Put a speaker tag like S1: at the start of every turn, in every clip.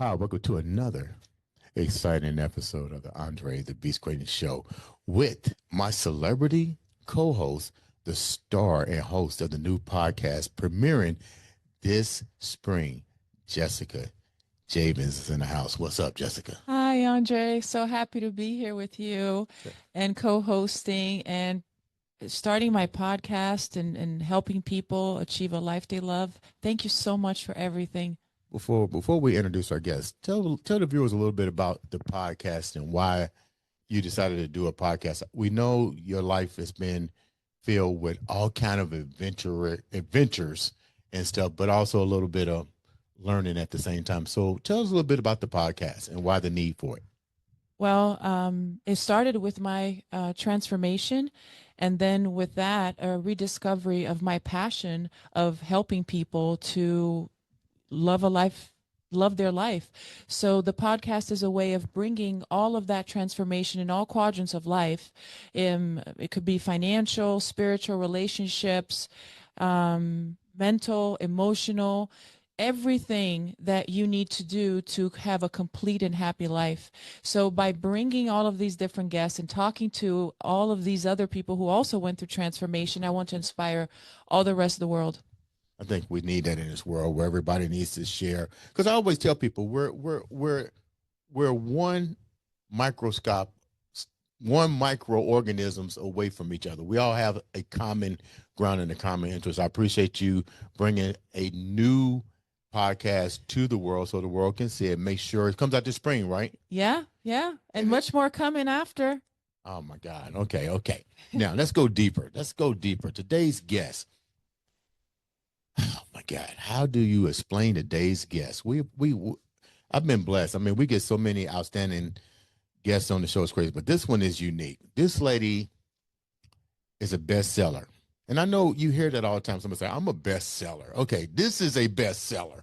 S1: Hi, welcome to another exciting episode of the Andre The Beast Crayton Show with my celebrity co-host, the star and host of the new podcast premiering this spring, Jessica Javens is in the house. What's up, Jessica?
S2: Hi, Andre. So happy to be here with you and co-hosting and starting my podcast and helping people achieve a life they love. Thank you so much for everything.
S1: Before we introduce our guests, tell the viewers a little bit about the podcast and why you decided to do a podcast. We know your life has been filled with all kind of adventures and stuff, but also a little bit of learning at the same time. So tell us a little bit about the podcast and why the need for it.
S2: Well, it started with my transformation, and then with that, a rediscovery of my passion of helping people to love a life, love their life. So the podcast is a way of bringing all of that transformation in all quadrants of life. It could be financial, spiritual, relationships, mental, emotional, everything that you need to do to have a complete and happy life. So by bringing all of these different guests and talking to all of these other people who also went through transformation, I want to inspire all the rest of the world.
S1: I think we need that in this world where everybody needs to share. Because I always tell people we're one microscope, one microorganisms away from each other. We all have a common ground and a common interest. I appreciate you bringing a new podcast to the world so the world can see it. Make sure it comes out this spring, right?
S2: Yeah, yeah. And much more coming after.
S1: Oh my God. Okay, okay. Now let's go deeper. Let's go deeper. Today's guest. Oh my God. How do you explain today's guest? I've been blessed. I mean, we get so many outstanding guests on the show. It's crazy, but this one is unique. This lady is a bestseller. And I know you hear that all the time. Somebody say, I'm a bestseller. Okay, this is a bestseller.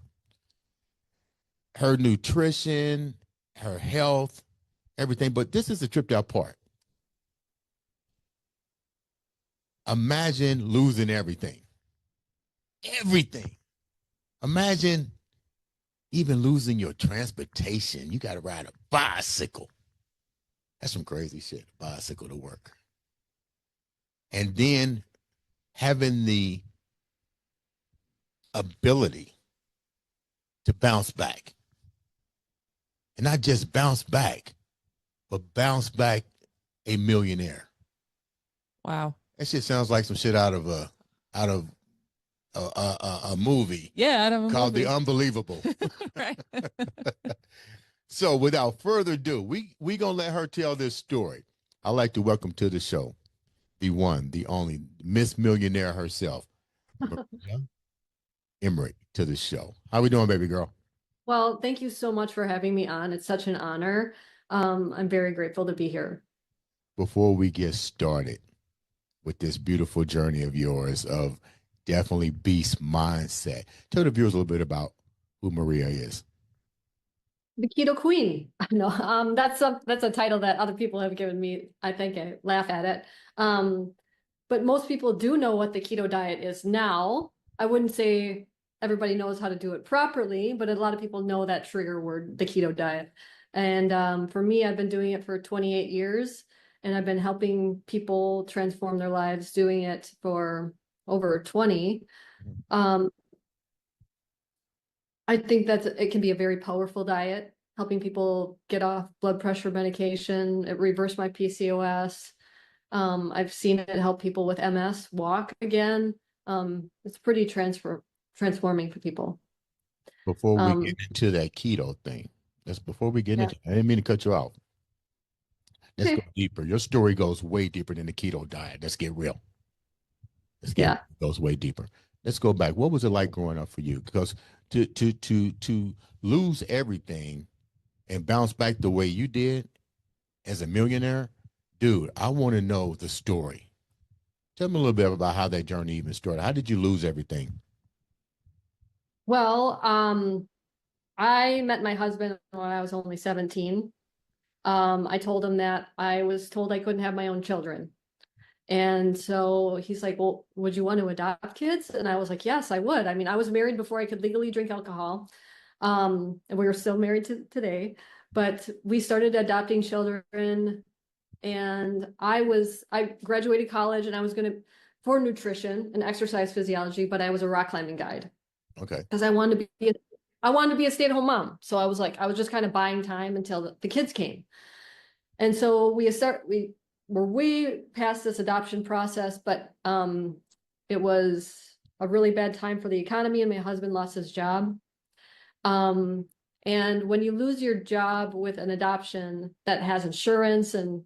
S1: Her nutrition, her health, everything. But this is the tripped out part. Imagine losing everything. Everything. Imagine even losing your transportation. You got to ride a bicycle. That's some crazy shit, a bicycle to work. And then having the ability to bounce back. And not just bounce back, but bounce back a millionaire.
S2: Wow.
S1: That shit sounds like some shit out of a movie
S2: Yeah, out of a
S1: called The
S2: movie.
S1: Unbelievable.
S2: Right.
S1: So without further ado, we gonna let her tell this story. I'd like to welcome to the show the one, the only Miss Millionaire herself, Maria Emmerich, to the show. How we doing, baby girl?
S3: Well, thank you so much for having me on. It's such an honor. I'm very grateful to be here.
S1: Before we get started with this beautiful journey of yours of definitely beast mindset, tell the viewers a little bit about who Maria is.
S3: The Keto Queen. I know that's a title that other people have given me. I think I laugh at it. But most people do know what the keto diet is now. I wouldn't say everybody knows how to do it properly, but a lot of people know that trigger word, the keto diet. And for me, I've been doing it for 28 years, and I've been helping people transform their lives doing it for over 20. Um, I think that it can be a very powerful diet, helping people get off blood pressure medication. It reversed my PCOS. I've seen it help people with MS walk again. It's pretty transforming for people.
S1: Before we get
S3: Um,
S1: into that keto thing, that's before we get
S3: yeah.
S1: into, I didn't mean to cut you off. Let's go
S3: Okay.
S1: deeper. Your story goes way deeper than the keto diet. Let's get real.
S3: Yeah.
S1: Goes way deeper. Let's go back. What was it like growing up for you? Because to lose everything and bounce back the way you did as a millionaire, dude, I want to know the story. Tell me a little bit about how that journey even started. How did you lose everything?
S3: Well, I met my husband when I was only 17. I told him that I was told I couldn't have my own children. And so he's like, well, would you want to adopt kids? And I was like, yes, I would. I mean, I was married before I could legally drink alcohol. And we were still married to today, but we started adopting children. And I graduated college and I was going to, for nutrition and exercise physiology, but I was a rock climbing guide
S1: Okay.
S3: because I wanted to be a stay-at-home mom. So I was just kind of buying time until the kids came. And so we were way past this adoption process, but it was a really bad time for the economy and my husband lost his job. And when you lose your job with an adoption that has insurance and,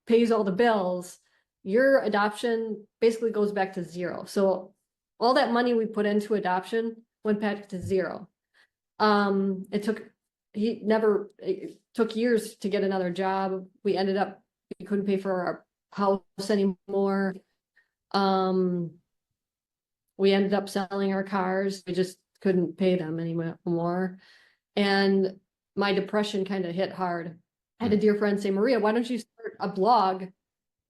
S3: pays all the bills, your adoption basically goes back to zero. So all that money we put into adoption went back to zero. It took years to get another job. We couldn't pay for our house anymore. We ended up selling our cars. We just couldn't pay them anymore. And my depression kind of hit hard. I had a dear friend say, Maria, why don't you start a blog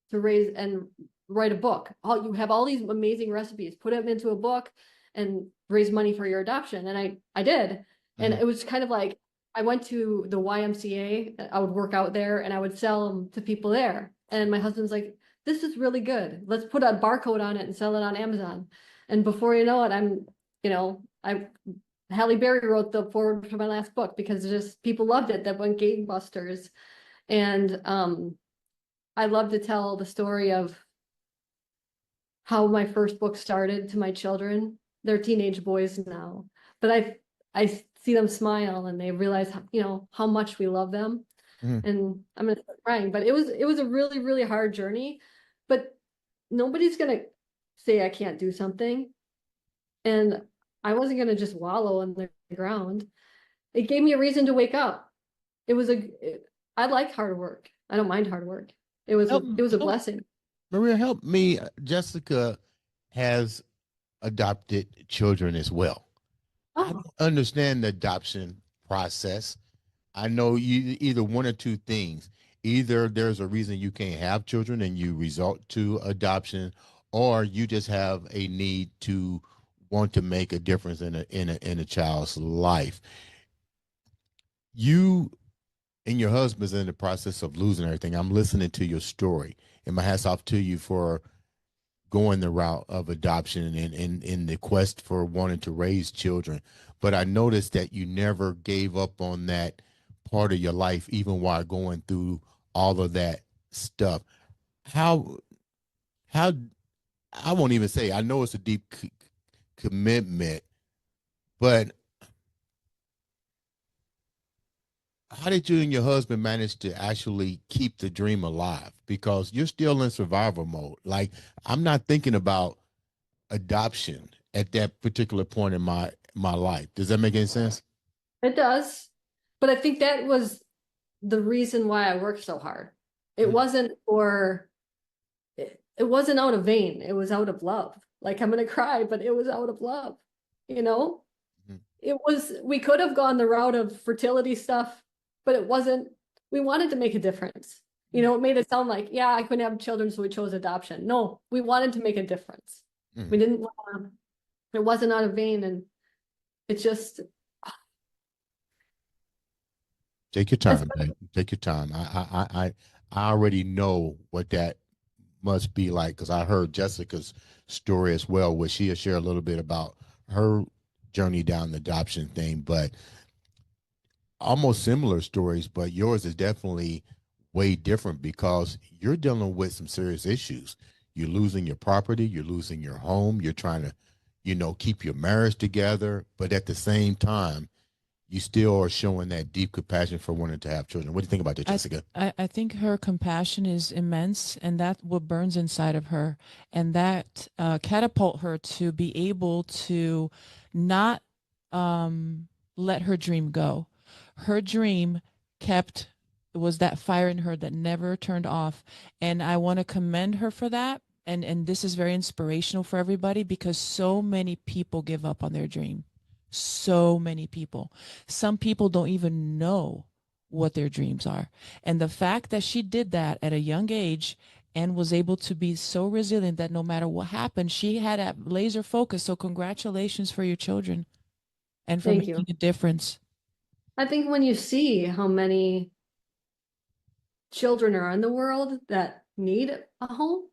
S3: to raise and write a book? You have all these amazing recipes, put them into a book and raise money for your adoption. And I did. And it was kind of like, I went to the YMCA, I would work out there and I would sell them to people there. And my husband's like, this is really good. Let's put a barcode on it and sell it on Amazon. And before you know it, Halle Berry wrote the foreword for my last book because just people loved it. That went gangbusters. And I love to tell the story of how my first book started to my children. They're teenage boys now, but I see them smile and they realize how much we love them. And I'm gonna start crying, but it was a really, really hard journey. But nobody's gonna say I can't do something. And I wasn't going to just wallow on the ground. It gave me a reason to wake up. I like hard work. I don't mind hard work. It was a blessing.
S1: Maria, help me. Jessica has adopted children as well. I don't understand the adoption process. I know either one or two things. Either there's a reason you can't have children and you resort to adoption, or you just have a need to want to make a difference in a child's life. You and your husband's in the process of losing everything. I'm listening to your story, and my hats off to you for going the route of adoption and in the quest for wanting to raise children. But I noticed that you never gave up on that part of your life, even while going through all of that stuff. How I won't even say, I know it's a deep commitment, but how did you and your husband manage to actually keep the dream alive? Because you're still in survival mode. Like, I'm not thinking about adoption at that particular point in my life. Does that make any sense?
S3: It does. But I think that was the reason why I worked so hard. It wasn't it wasn't out of vain. It was out of love. Like, I'm gonna cry, but it was out of love. We could have gone the route of fertility stuff, but it wasn't. We wanted to make a difference. It made it sound like, yeah, I couldn't have children, so we chose adoption. No, we wanted to make a difference. We didn't it wasn't out of vain. And it's just,
S1: take your time, babe. Take your time. I already know what that must be like, because I heard Jessica's story as well, where she'll share a little bit about her journey down the adoption thing, but almost similar stories, but yours is definitely way different because you're dealing with some serious issues. You're losing your property, you're losing your home, you're trying to, keep your marriage together, but at the same time, you still are showing that deep compassion for wanting to have children. What do you think about that, Jessica?
S2: I think her compassion is immense, and that what burns inside of her, and that catapult her to be able to not let her dream go. Her dream was that fire in her that never turned off, and I want to commend her for that. And this is very inspirational for everybody because so many people give up on their dream. So many people. Some people don't even know what their dreams are. And the fact that she did that at a young age and was able to be so resilient that no matter what happened, she had a laser focus. So congratulations for your children. and for
S3: Thank you.
S2: making a difference.
S3: I think when you see how many children are in the world that need a home,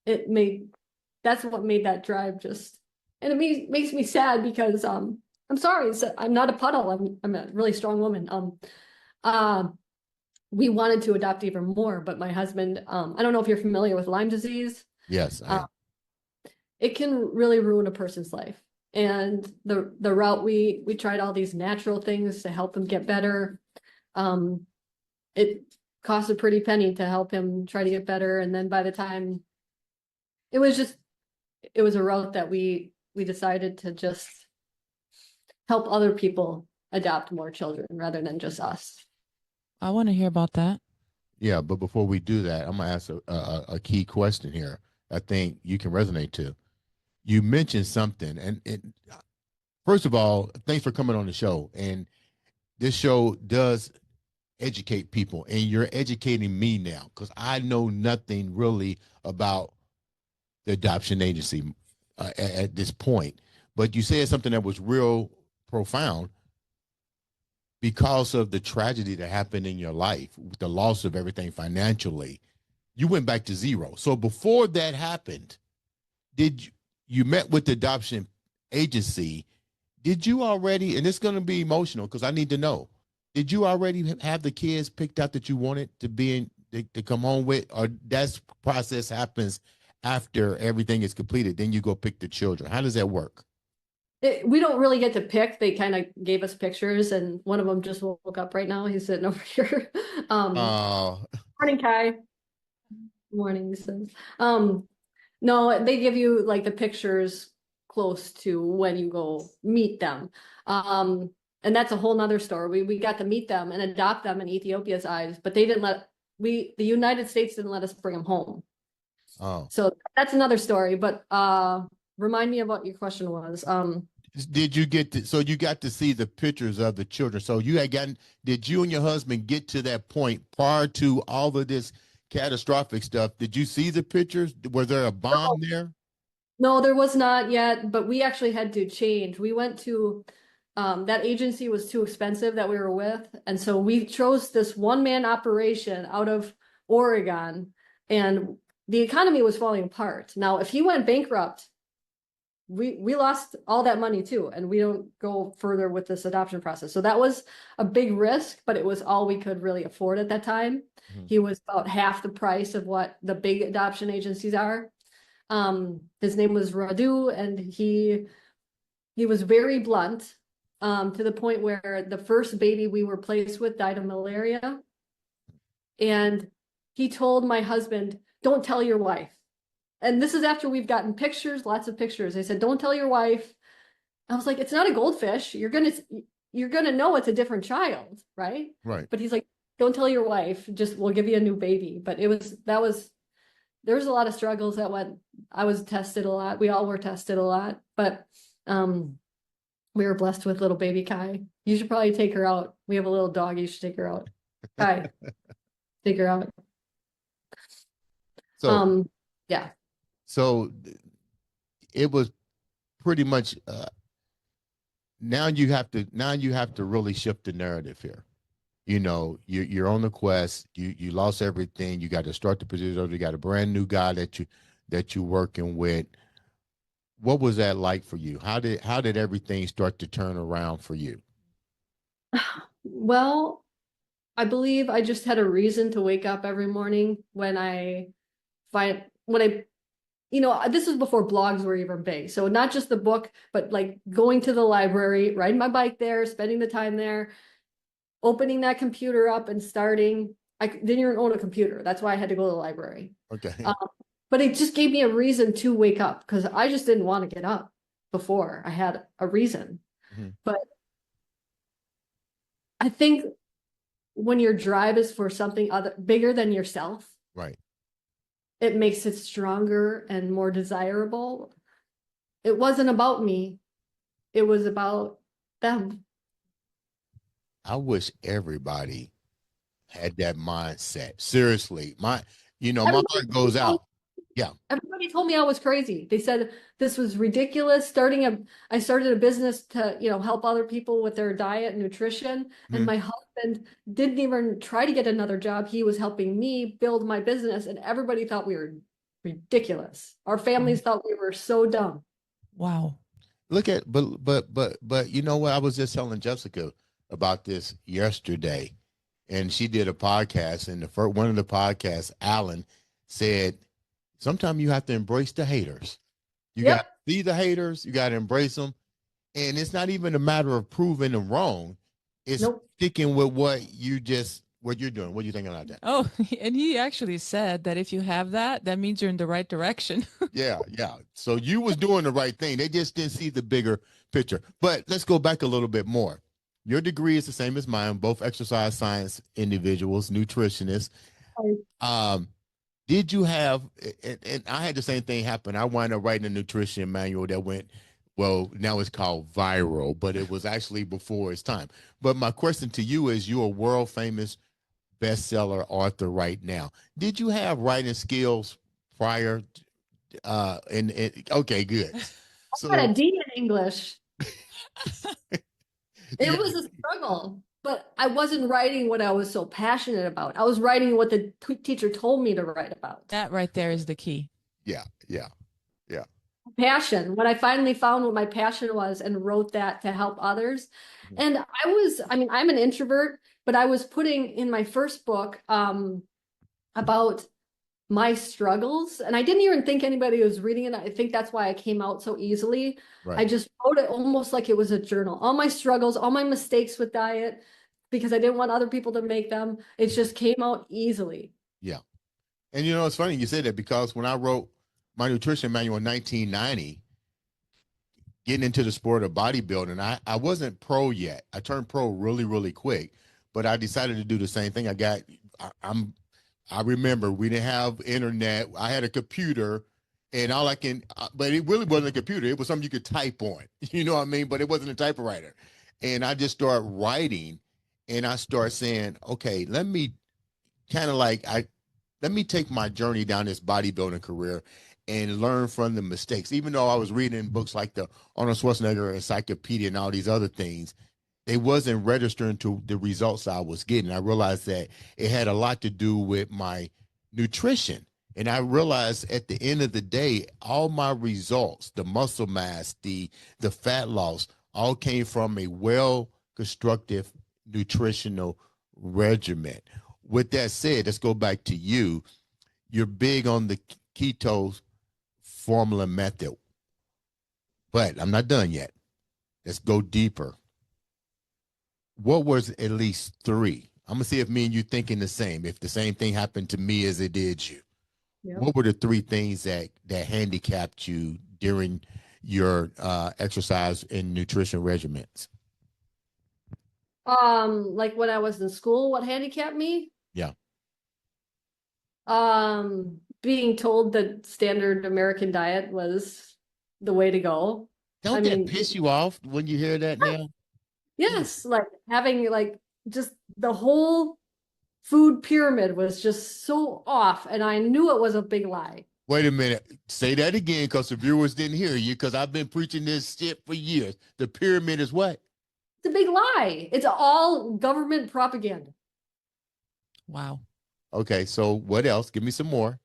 S3: that's what made that drive just, and it makes me sad because I'm sorry, I'm not a puddle. I'm a really strong woman. Uh, we wanted to adopt even more, but my husband, I don't know if you're familiar with Lyme disease.
S1: Yes, I am.
S3: It can really ruin a person's life. And the route we tried all these natural things to help him get better. It cost a pretty penny to help him try to get better. And then by the time it was a route that we decided to just help other people adopt more children rather than just us.
S2: I want to hear about that.
S1: Yeah, but before we do that, I'm gonna ask a key question here. I think you can resonate to. You mentioned something, and first of all, thanks for coming on the show. And this show does educate people, and you're educating me now because I know nothing really about the adoption agency at this point. But you said something that was real profound because of the tragedy that happened in your life, the loss of everything financially. You went back to zero. So before that happened, you met with the adoption agency? Did you already, and it's going to be emotional because I need to know, did you already have the kids picked out that you wanted to be to come home with, or that process happens after everything is completed, then you go pick the children? How does that work?
S3: We don't really get to pick. They kind of gave us pictures, and one of them just woke up right now. He's sitting over here. Morning, Kai. Morning, he says. No, they give you like the pictures close to when you go meet them. And that's a whole nother story. We got to meet them and adopt them in Ethiopia's eyes, but the United States didn't let us bring them home.
S1: Oh.
S3: So that's another story, but remind me of what your question was.
S1: Did you so you got to see the pictures of the children? So did you and your husband get to that point prior to all of this catastrophic stuff? Did you see the pictures? Was there a bond there?
S3: No, there was not yet, but we actually had to change. We went to, that agency was too expensive that we were with. And so we chose this one-man operation out of Oregon, and the economy was falling apart. Now, if he went bankrupt, we lost all that money too, and we don't go further with this adoption process. So that was a big risk, but it was all we could really afford at that time. Mm-hmm. He was about half the price of what the big adoption agencies are. His name was Radu, and he was very blunt, to the point where the first baby we were placed with died of malaria. And he told my husband, "Don't tell your wife." And this is after we've gotten pictures, lots of pictures. They said, "Don't tell your wife." I was like, "It's not a goldfish. You're gonna know it's a different child, right?"
S1: Right.
S3: But he's like, "Don't tell your wife. Just we'll give you a new baby." But there was a lot of struggles that went. I was tested a lot. We all were tested a lot, but we were blessed with little baby Kai. You should probably take her out. We have a little dog. You should take her out. Kai, take her out.
S1: So
S3: yeah.
S1: So it was pretty much. Now you have to really shift the narrative here. You know, you're on the quest. You lost everything. You got to start the position over. You got a brand new guy that you're working with. What was that like for you? How did everything start to turn around for you?
S3: Well, I believe I just had a reason to wake up every morning this was before blogs were even big. So not just the book, but like going to the library, riding my bike there, spending the time there, opening that computer up and starting. I didn't even own a computer. That's why I had to go to the library.
S1: Okay.
S3: But it just gave me a reason to wake up, because I just didn't want to get up before I had a reason. Mm-hmm. But I think when your drive is for something bigger than yourself,
S1: right,
S3: it makes it stronger and more desirable. It wasn't about me. It was about them.
S1: I wish everybody had that mindset. Seriously, my heart goes out. Yeah.
S3: Everybody told me I was crazy. They said this was ridiculous. I started a business to, help other people with their diet and nutrition. And
S1: Mhm.
S3: my husband didn't even try to get another job. He was helping me build my business, and everybody thought we were ridiculous. Our families thought we were so dumb.
S2: Wow.
S1: Look at, but you know what? I was just telling Jessica about this yesterday, and she did a podcast, and the first one of the podcasts, Alan said, sometimes you have to embrace the haters. You got to
S3: Yep.
S1: see the haters, you got to embrace them. And it's not even a matter of proving them wrong. It's
S3: Nope.
S1: sticking with what you're doing. What do you think about that?
S2: Oh, and he actually said that if you have that, that means you're in the right direction.
S1: Yeah, yeah. So you was doing the right thing. They just didn't see the bigger picture. But let's go back a little bit more. Your degree is the same as mine, both exercise science individuals, nutritionists. Um, did you have, and I had the same thing happen. I wound up writing a nutrition manual that went, well, now it's called viral, but it was actually before its time. But my question to you is, you're a world famous bestseller author right now. Did you have writing skills prior? Okay, good.
S3: I got
S1: So
S3: a D in English.
S1: you
S3: It
S1: got,
S3: was a struggle, but I wasn't writing what I was so passionate about. I was writing what the teacher told me to write about.
S2: That right there is the key.
S1: yeah, yeah, yeah.
S3: Passion. When I finally found what my passion was and wrote that to help others.
S1: Mhm.
S3: And I'm an introvert, but I was putting in my first book about my struggles. And I didn't even think anybody was reading it. I think that's why I came out so easily. I
S1: Right.
S3: just wrote it almost like it was a journal. All my struggles, all my mistakes with diet, because I didn't want other people to make them. It just came out easily.
S1: Yeah. And you know, it's funny you said that because when I wrote my nutrition manual in 1990, getting into the sport of bodybuilding, I wasn't pro yet. I turned pro really, really quick, but I decided to do the same thing. I remember we didn't have internet. I had a computer and all I can, but it really wasn't a computer. It was something you could type on, you know what I mean? But it wasn't a typewriter. And I just started writing and I started saying, okay, let me take my journey down this bodybuilding career and learn from the mistakes. Even though I was reading books like the Arnold Schwarzenegger Encyclopedia and all these other things, they wasn't registering to the results I was getting. I realized that it had a lot to do with my nutrition. And I realized at the end of the day, all my results, the muscle mass, the fat loss, all came from a well constructive nutritional regimen. With that said, let's go back to you. You're big on the keto formula method, but I'm not done yet. Let's go deeper. What was at least three? I'm gonna see if me and you thinking the same. If the same thing happened to me as it did you,
S3: Yep.
S1: what were the three things that handicapped you during your exercise and nutrition regimens?
S3: Like when I was in school, what handicapped me?
S1: Yeah.
S3: Being told that standard American diet was the way to go. I
S1: Don't that
S3: mean,
S1: piss you off when you hear that now?
S3: yes, like having like just the whole food pyramid was just so off, and I knew it was a big lie.
S1: Wait a minute. Say that again because the viewers didn't hear you because I've been preaching this shit for years. The pyramid is what?
S3: It's a big lie. It's all government propaganda.
S2: Wow.
S1: Okay, so what else? Give me some more.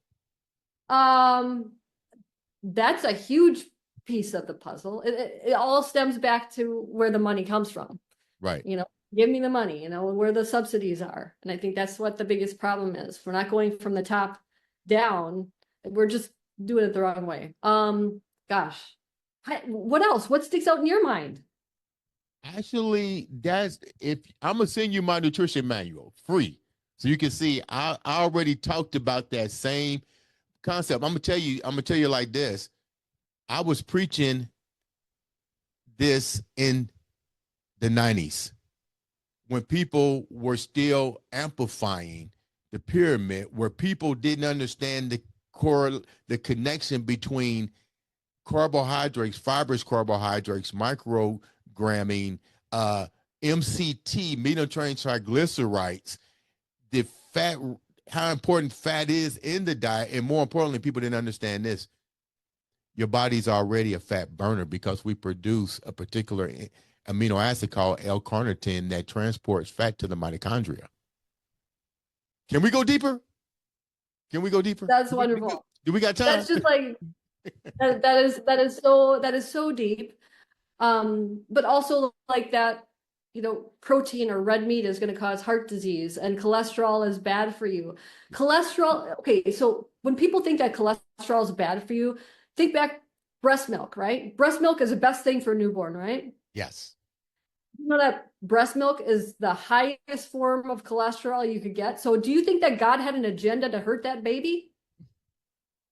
S3: Um, that's a huge piece of the puzzle. It all stems back to where the money comes from.
S1: Right.
S3: Give me the money, where the subsidies are. And I think that's what the biggest problem is. We're not going from the top down. We're just doing it the wrong way. Gosh, what else? What sticks out in your mind?
S1: Actually, that's if I'm gonna send you my nutrition manual free. So you can see I already talked about that same concept. I'm gonna tell you like this. I was preaching this in the 90s when people were still amplifying the pyramid, where people didn't understand the connection between carbohydrates, fibrous carbohydrates, microgramming, MCT, medium chain triglycerides, the fat how important fat is in the diet. And more importantly, people didn't understand this. Your body's already a fat burner because we produce a particular amino acid called L-carnitine that transports fat to the mitochondria. Can we go deeper? Can we go deeper?
S3: That's wonderful.
S1: Do we got time?
S3: That's just like that is so deep. But also like that, protein or red meat is going to cause heart disease and cholesterol is bad for you. Cholesterol, okay, so when people think that cholesterol is bad for you, think back breast milk, right? Breast milk is the best thing for a newborn, right?
S1: Yes.
S3: You know that breast milk is the highest form of cholesterol you could get. So do you think that God had an agenda to hurt that baby?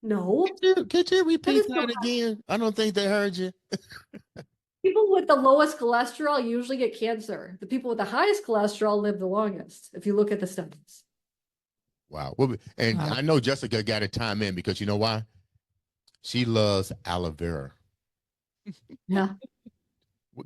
S3: No.
S1: Could you repeat
S3: That
S1: that
S3: is
S1: again? I don't think they heard you.
S3: People with the lowest cholesterol usually get cancer. The people with the highest cholesterol live the longest, if you look at the studies.
S1: Wow. Well, and
S2: Wow.
S1: I know Jessica got to time in because you know why? She loves aloe vera.
S3: Yeah.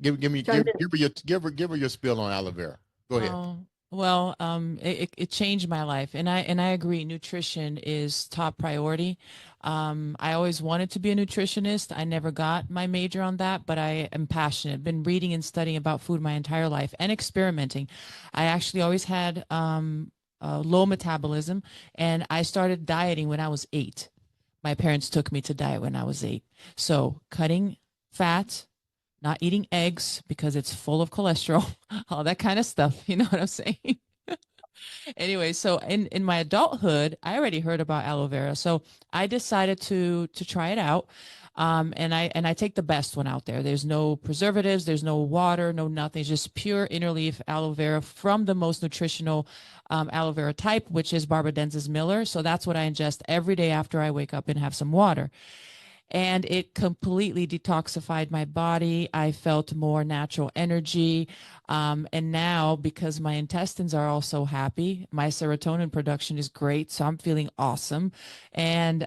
S1: Give her your spill on aloe vera. Go ahead.
S2: Well, it changed my life, and I agree. Nutrition is top priority. I always wanted to be a nutritionist. I never got my major on that, but I am passionate. Been reading and studying about food my entire life and experimenting. I actually always had low metabolism, and I started dieting when I was 8. My parents took me to diet when I was 8. So cutting fat, not eating eggs because it's full of cholesterol, all that kind of stuff. You know what I'm saying? Anyway, so in my adulthood, I already heard about aloe vera. So I decided to try it out. And I take the best one out there. There's no preservatives, there's no water, no nothing. It's just pure inner leaf aloe vera from the most nutritional aloe vera type, which is Barbadensis Miller. So that's what I ingest every day after I wake up and have some water. And it completely detoxified my body. I felt more natural energy. And now, because my intestines are also happy, my serotonin production is great. So I'm feeling awesome. And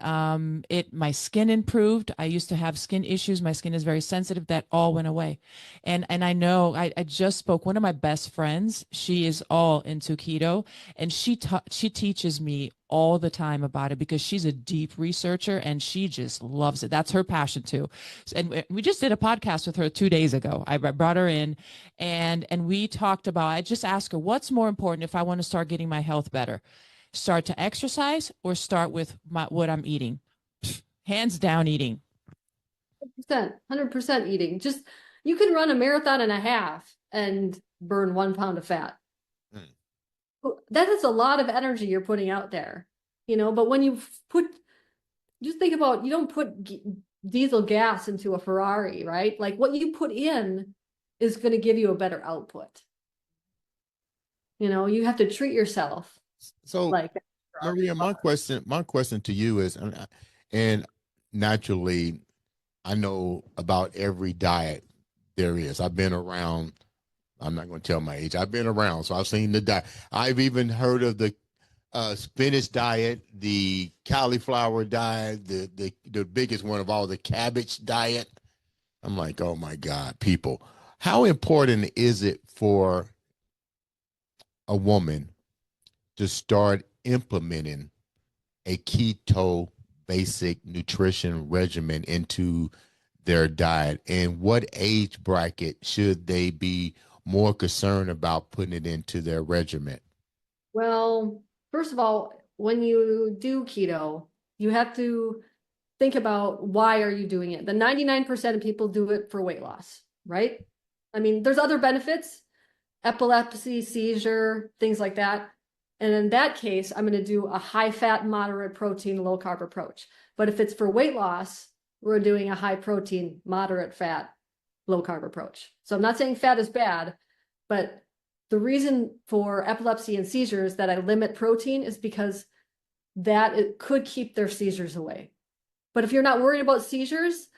S2: my skin improved. I used to have skin issues. My skin is very sensitive. That all went away. And I know I just spoke, one of my best friends, she is all into keto, and she teaches me all the time about it because she's a deep researcher and she just loves it. That's her passion too. And we just did a podcast with her 2 days ago. I brought her in and we talked about, I just asked her, what's more important if I want to start getting my health better? Start to exercise or start with what I'm eating? Hands down eating.
S3: 100% eating. Just, you can run a marathon and a half and burn 1 pound of fat. That is a lot of energy you're putting out there, but when you just think about, you don't put diesel gas into a Ferrari, right? Like what you put in is going to give you a better output. You have to treat yourself.
S1: So
S3: like
S1: Maria, my question to you is, and naturally, I know about every diet there is. I've been around. I'm not going to tell my age. I've been around, so I've seen the diet. I've even heard of the spinach diet, the cauliflower diet, the biggest one of all, the cabbage diet. I'm like, oh my God, people. How important is it for a woman to start implementing a keto basic nutrition regimen into their diet? And what age bracket should they be more concerned about putting it into their regimen?
S3: Well, first of all, when you do keto, you have to think about, why are you doing it? The 99% of people do it for weight loss, right? I mean, there's other benefits, epilepsy, seizure, things like that. And in that case, I'm going to do a high fat, moderate protein, low carb approach. But if it's for weight loss, we're doing a high protein, moderate fat, low carb approach. So I'm not saying fat is bad, but the reason for epilepsy and seizures that I limit protein is because that it could keep their seizures away. But if you're not worried about seizures,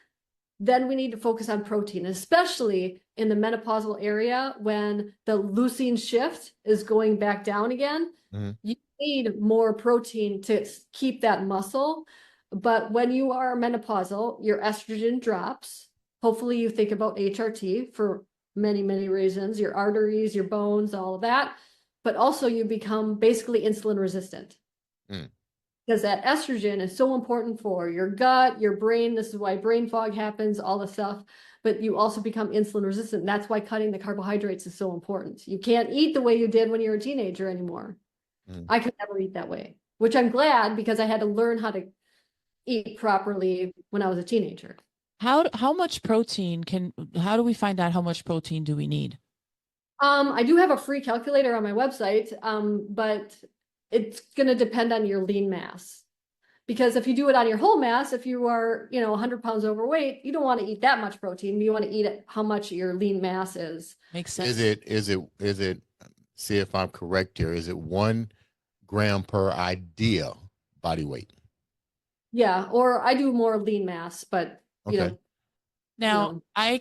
S3: then we need to focus on protein, especially in the menopausal area when the leucine shift is going back down again.
S1: Mm-hmm.
S3: You need more protein to keep that muscle. But when you are menopausal, your estrogen drops. Hopefully you think about HRT for many, many reasons, your arteries, your bones, all of that. But also you become basically insulin resistant.
S1: Mm.
S3: Because that estrogen is so important for your gut, your brain. This is why brain fog happens, all the stuff. But you also become insulin resistant. That's why cutting the carbohydrates is so important. You can't eat the way you did when you were a teenager anymore.
S1: Mm.
S3: I could never eat that way, which I'm glad because I had to learn how to eat properly when I was a teenager.
S2: How much protein how do we find out how much protein do we need?
S3: I do have a free calculator on my website, but it's going to depend on your lean mass. Because if you do it on your whole mass, if you are, 100 pounds overweight, you don't want to eat that much protein. You want to eat it how much your lean mass is.
S2: Makes sense.
S1: Is it, see if I'm correct here, is it 1 gram per idea body weight?
S3: Yeah, or I do more lean mass, but
S1: Okay.
S2: Now, I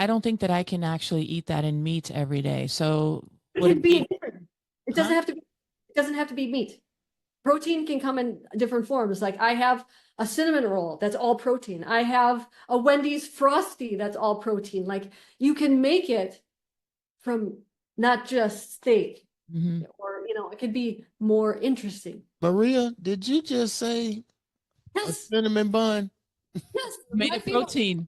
S2: don't think that I can actually eat that in meat every day. So
S3: it
S2: would
S3: could
S2: it
S3: be
S2: be,
S3: different. It doesn't have to be, it doesn't have to be meat. Protein can come in different forms. Like I have a cinnamon roll that's all protein. I have a Wendy's Frosty that's all protein. Like you can make it from not just steak,
S2: Mhm.
S3: or it could be more interesting.
S1: Maria, did you just say a
S3: Yes,
S1: cinnamon bun?
S3: yes.
S2: Made
S3: My
S2: of
S3: favorite.
S2: protein.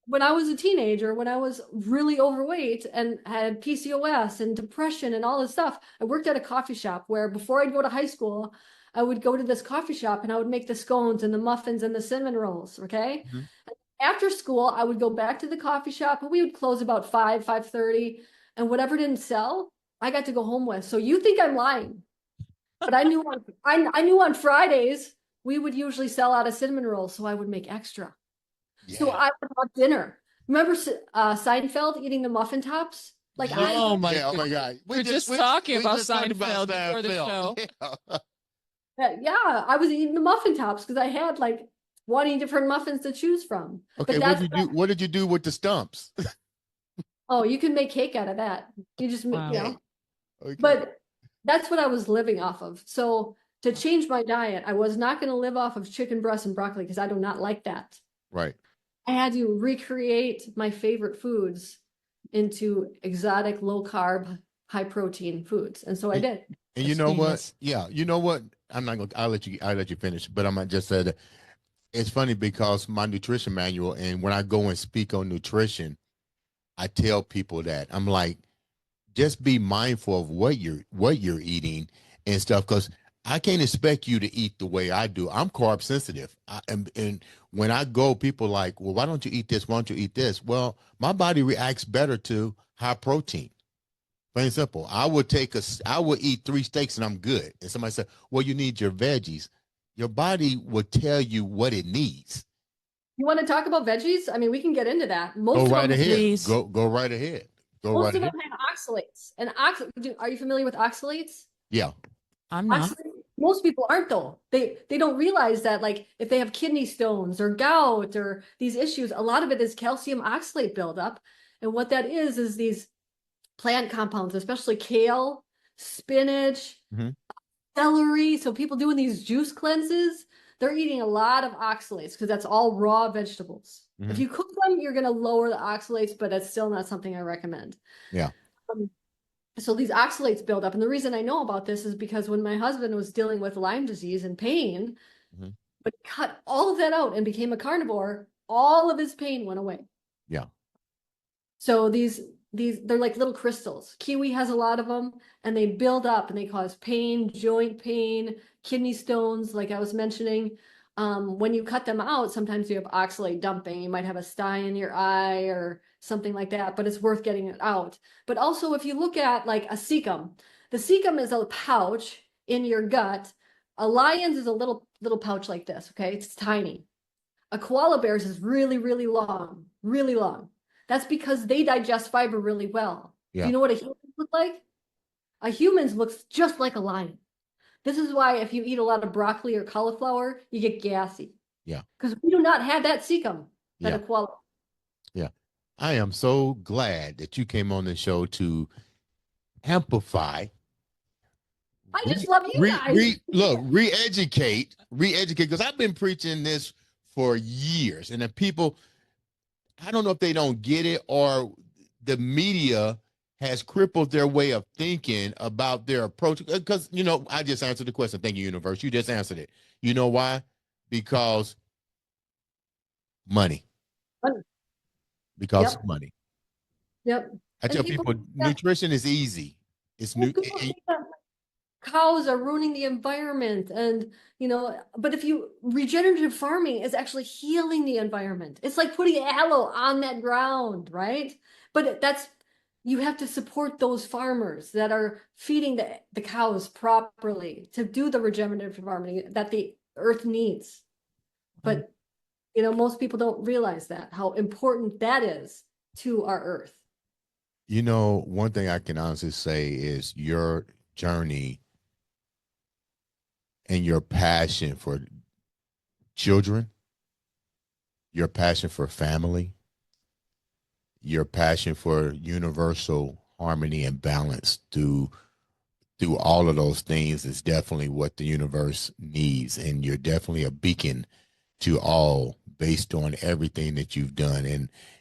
S3: When I was a teenager, when I was really overweight and had PCOS and depression and all this stuff, I worked at a coffee shop where before I'd go to high school, I would go to this coffee shop and I would make the scones and the muffins and the cinnamon rolls. Okay.
S1: Mhm.
S3: After school, I would go back to the coffee shop and we would close about 5:30, and whatever didn't sell, I got to go home with. So you think I'm lying, but I knew on Fridays we would usually sell out of cinnamon rolls, so I would make extra. So
S1: Yeah.
S3: I would have dinner. Remember Seinfeld eating the muffin tops? Like
S1: Yeah.
S2: Oh my
S1: Yeah, oh my God.
S2: We're just talking about
S1: just talked
S2: Seinfeld before the show.
S3: yeah, I was eating the muffin tops because I had like 20 different muffins to choose from.
S1: Okay,
S3: But
S1: what
S3: that's
S1: did you do? What did you do with the stumps?
S3: oh, you can make cake out of that. You just make,
S2: Wow.
S1: Okay.
S3: but that's what I was living off of. So to change my diet, I was not going to live off of chicken breast and broccoli because I do not like that.
S1: Right.
S3: I had to recreate my favorite foods into exotic, low carb, high protein foods. And so I did.
S1: And
S2: That's
S1: you know what?
S2: genius.
S1: Yeah, you know what? I'm not gonna. I'll let you finish. But I'm gonna just say that it's funny because my nutrition manual, and when I go and speak on nutrition, I tell people that I'm like, just be mindful of what you're eating and stuff, because I can't expect you to eat the way I do. I'm carb sensitive, and when I go, people are like, well, why don't you eat this? Why don't you eat this? Well, my body reacts better to high protein. Plain and simple. I would eat 3 steaks and I'm good. And somebody said, well, you need your veggies. Your body will tell you what it needs.
S3: You want to talk about veggies? I mean, we can get into that.
S1: Go right ahead.
S2: Please.
S1: Go right ahead. Go
S3: Most
S1: right
S3: of
S1: ahead.
S3: them have oxalates. And are you familiar with oxalates?
S1: Yeah.
S2: I'm not.
S3: Most people aren't though. They don't realize that like if they have kidney stones or gout or these issues, a lot of it is calcium oxalate buildup. And what that is these plant compounds, especially kale, spinach,
S1: Mhm.
S3: celery. So people doing these juice cleanses, they're eating a lot of oxalates because that's all raw vegetables. If
S1: Mhm.
S3: you cook them, you're going to lower the oxalates, but that's still not something I recommend.
S1: Yeah.
S3: So these oxalates build up. And the reason I know about this is because when my husband was dealing with Lyme disease and pain,
S1: Mhm.
S3: but cut all of that out and became a carnivore, all of his pain went away.
S1: Yeah.
S3: So these they're like little crystals. Kiwi has a lot of them and they build up and they cause pain, joint pain, kidney stones, like I was mentioning. When you cut them out, sometimes you have oxalate dumping. You might have a sty in your eye or something like that, but it's worth getting it out. But also if you look at like a cecum, the cecum is a pouch in your gut. A lion's is a little pouch like this, okay? It's tiny. A koala bear's is really, really long, really long. That's because they digest fiber really well.
S1: Yeah.
S3: Do you know what a human looks like? A human's looks just like a lion. This is why if you eat a lot of broccoli or cauliflower, you get gassy.
S1: Yeah.
S3: Because we do not have that cecum that
S1: Yeah.
S3: a koala.
S1: Yeah. I am so glad that you came on the show to amplify.
S3: I just love you guys.
S1: Re-educate, because I've been preaching this for years, and the people, I don't know if they don't get it or the media has crippled their way of thinking about their approach. Because, I just answered the question. Thank you, universe. You just answered it. You know why? Because money.
S3: Money.
S1: Because
S3: Yep.
S1: of money.
S3: Yep.
S1: I
S3: And
S1: tell people nutrition is easy. It's new.
S3: people think that cows are ruining the environment and but if you regenerative farming is actually healing the environment. It's like putting aloe on that ground, right? But you have to support those farmers that are feeding the cows properly to do the regenerative farming that the earth needs. But most people don't realize that, how important that is to our earth.
S1: One thing I can honestly say is your journey and your passion for children, your passion for family, your passion for universal harmony and balance through all of those things is definitely what the universe needs. And you're definitely a beacon to all based on everything that you've done.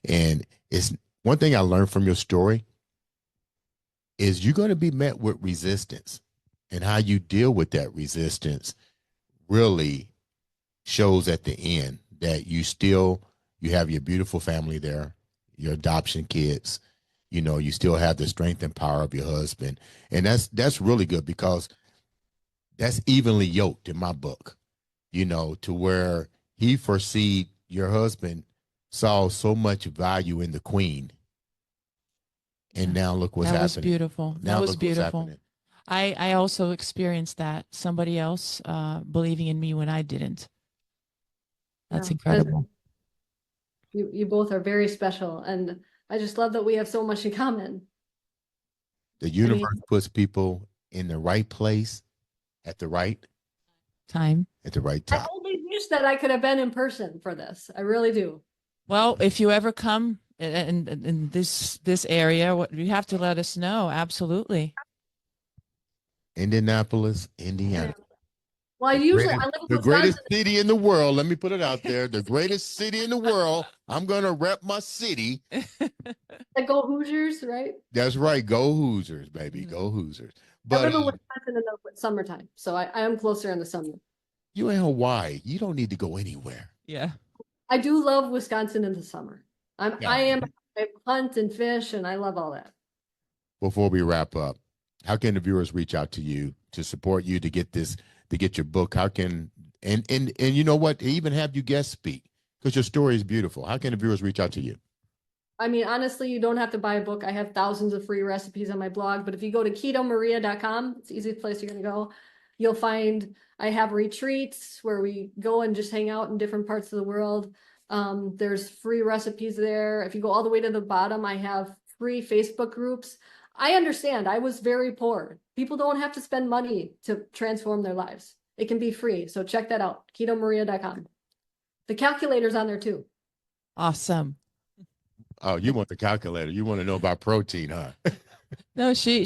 S1: And it's one thing I learned from your story is you're going to be met with resistance, and how you deal with that resistance really shows at the end that you have your beautiful family there, your adoption kids, you still have the strength and power of your husband. And that's really good, because that's evenly yoked in my book, to where he foreseed your husband saw so much value in the queen. And now look what's happening.
S2: That was beautiful. That was beautiful. I also experienced that. Somebody else believing in me when I didn't. That's incredible.
S3: You both are very special, and I just love that we have so much in common.
S1: The universe puts people in the right place at the right
S2: time.
S1: At the right time.
S3: I only wish that I could have been in person for this. I really do.
S2: Well, if you ever come in this area, you have to let us know. Absolutely.
S1: Indianapolis, Indiana.
S3: Well, I live in
S1: the greatest city in the world. Let me put it out there. The greatest city in the world. I'm going to rep my city.
S3: The Go Hoosiers, right?
S1: That's right. Go Hoosiers, baby. Go Hoosiers.
S3: But I live in Wisconsin in the summertime, so I am closer in the summer.
S1: You're in Hawaii. You don't need to go anywhere.
S2: Yeah.
S3: I do love Wisconsin in the summer. I hunt and fish, and I love all that.
S1: Before we wrap up, how can the viewers reach out to you to support you to get your book? How can and you know what? Even have you guest speak, because your story is beautiful. How can the viewers reach out to you?
S3: I mean, honestly, you don't have to buy a book. I have thousands of free recipes on my blog, but if you go to ketomaria.com, it's the easiest place you're going to go. You'll find I have retreats where we go and just hang out in different parts of the world. There's free recipes there. If you go all the way to the bottom, I have free Facebook groups. I understand. I was very poor. People don't have to spend money to transform their lives. It can be free. So check that out. ketomaria.com. The calculator's on there too.
S2: Awesome.
S1: Oh, you want the calculator. You want to know about protein, huh?
S2: No, she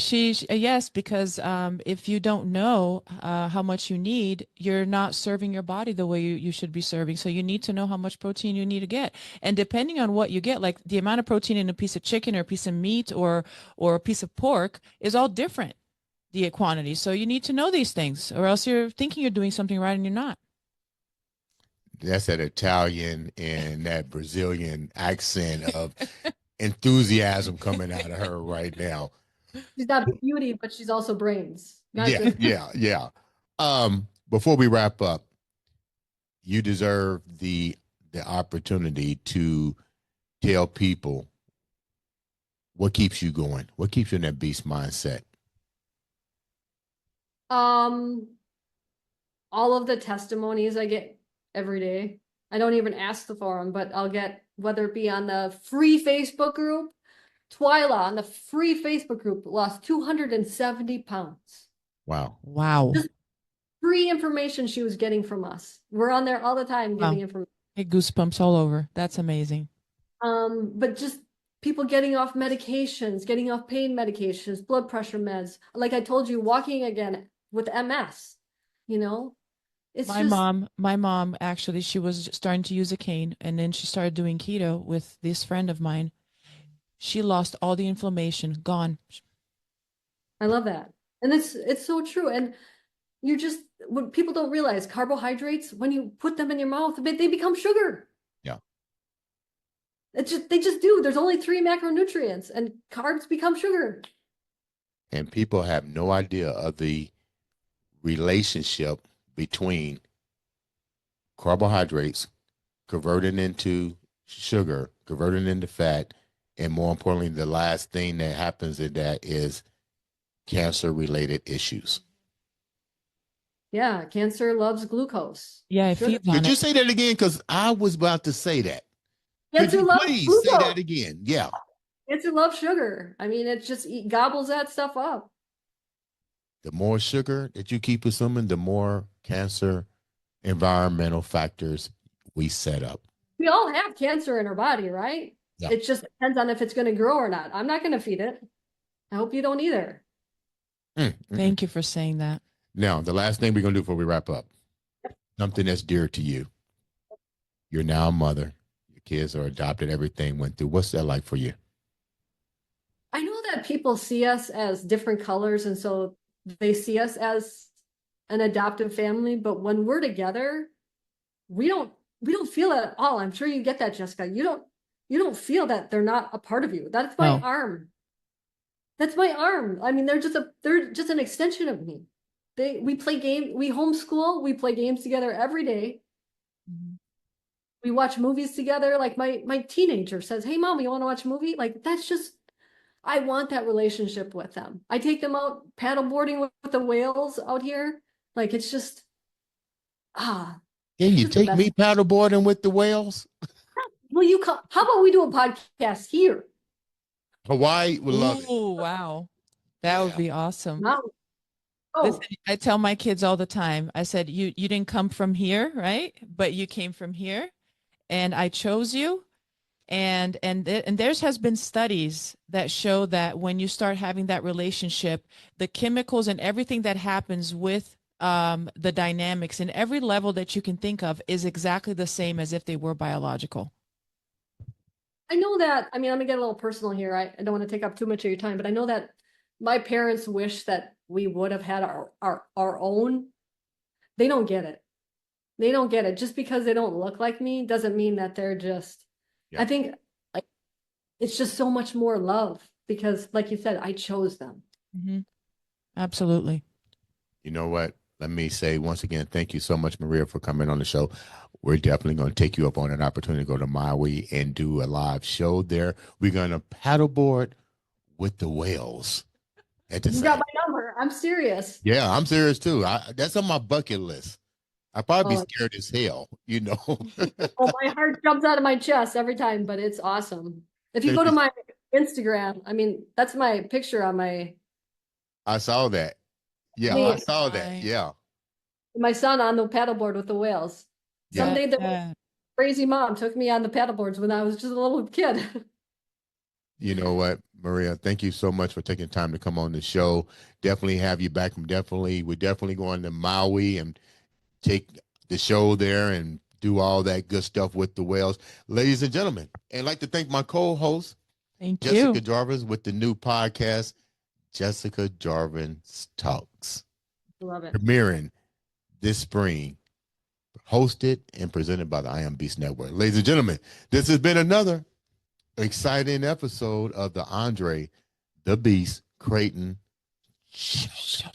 S2: yes, because if you don't know how much you need, you're not serving your body the way you should be serving. So you need to know how much protein you need to get. And depending on what you get, like the amount of protein in a piece of chicken or a piece of meat or a piece of pork is all different, the quantity. So you need to know these things, or else you're thinking you're doing something right and you're not.
S1: That's that Italian and that Brazilian accent of enthusiasm coming out of her right now.
S3: She's not beauty, but she's also brains.
S1: Yeah. Before we wrap up, you deserve the opportunity to tell people what keeps you going, what keeps you in that beast mindset.
S3: All of the testimonies I get every day. I don't even ask for them, but I'll get, whether it be on the free Facebook group. Twyla on the free Facebook group lost 270 pounds.
S1: Wow.
S3: Just free information she was getting from us. We're on there all the time giving information.
S2: Hey, goosebumps all over. That's amazing.
S3: But just people getting off medications, getting off pain medications, blood pressure meds. Like I told you, walking again with MS, It's
S2: my mom actually, she was starting to use a cane, and then she started doing keto with this friend of mine. she lost all the inflammation, gone.
S3: I love that. And it's so true. And you just, what people don't realize, carbohydrates, when you put them in your mouth, they become sugar.
S1: Yeah.
S3: They just do. There's only 3 macronutrients, and carbs become sugar.
S1: And people have no idea of the relationship between carbohydrates converting into sugar, converting into fat, and more importantly, the last thing that happens in that is cancer-related issues.
S3: Yeah, cancer loves glucose.
S2: Yeah, it
S3: Sugar.
S2: feeds on
S1: Could you
S2: it.
S1: say that again? Because I was about to say that. Could
S3: Cancer
S1: you
S3: loves
S1: please say
S3: glucose.
S1: that again? Yeah.
S3: Cancer loves sugar. I mean, it just gobbles that stuff up.
S1: The more sugar that you keep consuming, the more cancer environmental factors we set up.
S3: We all have cancer in our body, right?
S1: Yeah.
S3: It just depends on if it's going to grow or not. I'm not going to feed it. I hope you don't either.
S2: Thank you for saying that.
S1: Now, the last thing we're going to do before we wrap up, something that's dear to you. You're now a mother. Your kids are adopted. Everything went through. What's that like for you?
S3: I know that people see us as different colors, and so they see us as an adoptive family, but when we're together, we don't feel it at all. I'm sure you get that, Jessica. You don't feel that they're not a part of you. That's my arm. That's my arm. I mean, they're just an extension of me. We play we homeschool, we play games together every day.
S2: Mhm.
S3: We watch movies together. Like my teenager says, "Hey mom, you want to watch a movie?" Like that's just, I want that relationship with them. I take them out paddleboarding with the whales out here. Like it's just,
S1: Can
S3: it's
S1: you
S3: just the
S1: take
S3: best.
S1: me paddleboarding with the whales?
S3: Will you come? How about we do a podcast here?
S1: Hawaii would love it.
S2: Oh, wow. That would
S1: Yeah.
S2: be awesome.
S3: Wow. Oh,
S2: Listen, I tell my kids all the time, I said, you didn't come from here, right? But you came from here, and I chose you. And theirs has been studies that show that when you start having that relationship, the chemicals and everything that happens with the dynamics in every level that you can think of is exactly the same as if they were biological.
S3: I know that. I mean, I'm gonna get a little personal here. I don't want to take up too much of your time, but I know that my parents wish that we would have had our own. They don't get it. They don't get it. Just because they don't look like me doesn't mean that they're just,
S1: Yeah.
S3: I think like it's just so much more love because like you said, I chose them.
S2: Mm-hmm. Absolutely.
S1: You know what? Let me say once again, thank you so much, Maria, for coming on the show. We're definitely going to take you up on an opportunity to go to Maui and do a live show there. We're going to paddleboard with the whales at the
S3: You
S1: same.
S3: got my number. I'm serious.
S1: Yeah, I'm serious too. That's on my bucket list. I'd probably be
S3: Oh.
S1: scared as hell, you know.
S3: Oh, my heart jumps out of my chest every time, but it's awesome. If you
S1: Thank
S3: go to
S1: you.
S3: my Instagram, I mean, that's my picture on
S1: I saw that. Yeah,
S3: me,
S1: I saw that.
S2: Right.
S1: Yeah.
S3: my son on the paddleboard with the whales.
S1: Yeah.
S3: Someday the
S2: Yeah.
S3: crazy mom took me on the paddleboards when I was just a little kid.
S1: You know what, Maria, thank you so much for taking time to come on the show. Definitely have you back. We're definitely going to Maui and take the show there and do all that good stuff with the whales. Ladies and gentlemen, and I'd like to thank my co-host,
S2: Thank
S1: Jessica
S2: you.
S1: Jarvis, with the new podcast, Jessica Jarvis Talks,
S3: Love it.
S1: premiering this spring, hosted and presented by the I Am Beast Network. Ladies and gentlemen, this has been another exciting episode of the Andre The Beast Crayton Show.